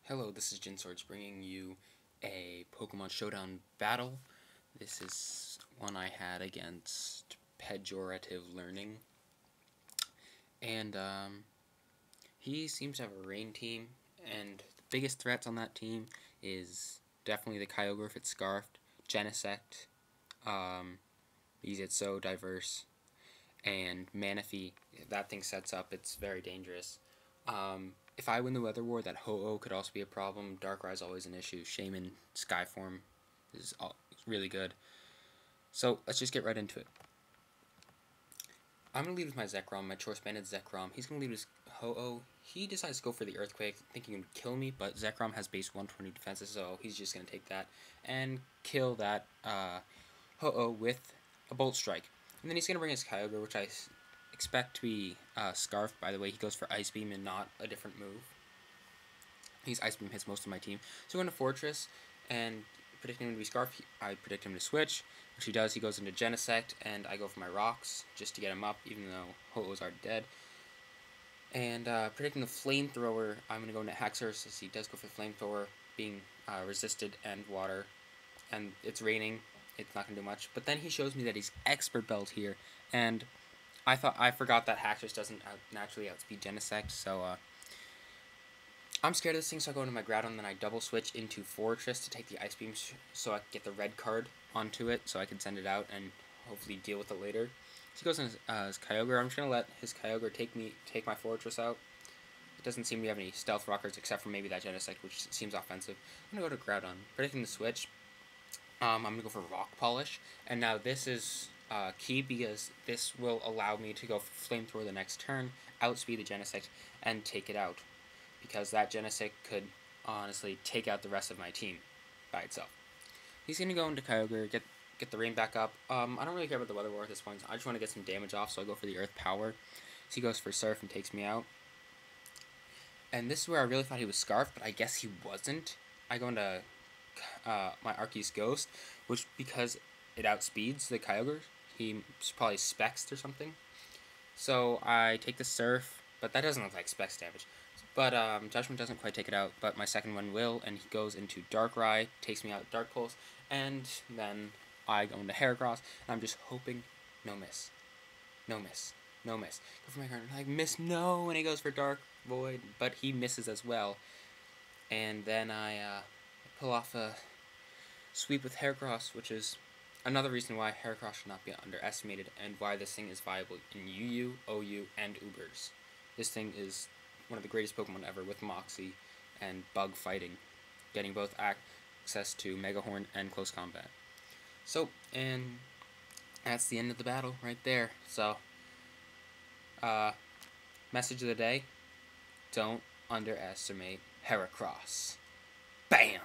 Hello, this is JinSwords bringing you a Pokemon Showdown battle. This is one I had against Pejorative Learning. And he seems to have a rain team, and the biggest threats on that team is definitely the Kyogre if it's Scarfed, Genesect, it's so diverse, and Manaphy. If that thing sets up, it's very dangerous. If I win the Weather War, that Ho-Oh could also be a problem. Darkrai is always an issue. Shaman Skyform is really good. So let's just get right into it. I'm going to lead with my Zekrom, my Choice Banded Zekrom. He's going to lead with his Ho-Oh. He decides to go for the Earthquake, thinking he would kill me, but Zekrom has base 120 defenses, so he's just going to take that and kill that Ho-Oh with a Bolt Strike. And then he's going to bring his Kyogre, which I expect to be Scarfed. By the way, he goes for Ice Beam and not a different move. He's Ice Beam hits most of my team. So I'm going to Fortress, and predicting him to be Scarfed, I predict him to switch, which he does. He goes into Genesect, and I go for my Rocks, just to get him up, even though Ho-Oh's already dead. And predicting the Flamethrower, I'm going to go into Haxorus, as he does go for the Flamethrower, being resisted and water, and it's raining. It's not going to do much. But then he shows me that he's Expert Belt here, and I forgot that Haxorus doesn't naturally outspeed Genesect, so I'm scared of this thing, so I go into my Groudon, and then I double switch into Fortress to take the Ice Beam, so I can get the red card onto it, so I can send it out and hopefully deal with it later. So he goes in his Kyogre. I'm just gonna let his Kyogre take my Fortress out. It doesn't seem to have any Stealth Rockers except for maybe that Genesect, which seems offensive. I'm gonna go to Groudon, predicting the switch. I'm gonna go for Rock Polish, and now this is key because this will allow me to go Flamethrower the next turn, outspeed the Genesect, and take it out. Because that Genesect could honestly take out the rest of my team by itself. He's going to go into Kyogre, get the rain back up. I don't really care about the Weather War at this point. I just want to get some damage off, so I go for the Earth Power. So he goes for Surf and takes me out. And this is where I really thought he was Scarfed, but I guess he wasn't. I go into my Arceus Ghost, which, because it outspeeds the Kyogre, he probably Specs or something. So I take the Surf, but that doesn't look like Specs damage. But Judgment doesn't quite take it out, but my second one will, and he goes into Darkrai, takes me out with Dark Pulse, and then I go into Heracross, and I'm just hoping no miss. No miss. No miss. Go for my card, like, miss, no, and he goes for Dark Void, but he misses as well. And then I pull off a sweep with Heracross, which is another reason why Heracross should not be underestimated, and why this thing is viable in UU, OU, and Ubers. This thing is one of the greatest Pokemon ever with Moxie and Bug Fighting, getting both access to Mega Horn and Close Combat. So, and that's the end of the battle right there. So, message of the day, don't underestimate Heracross. Bam!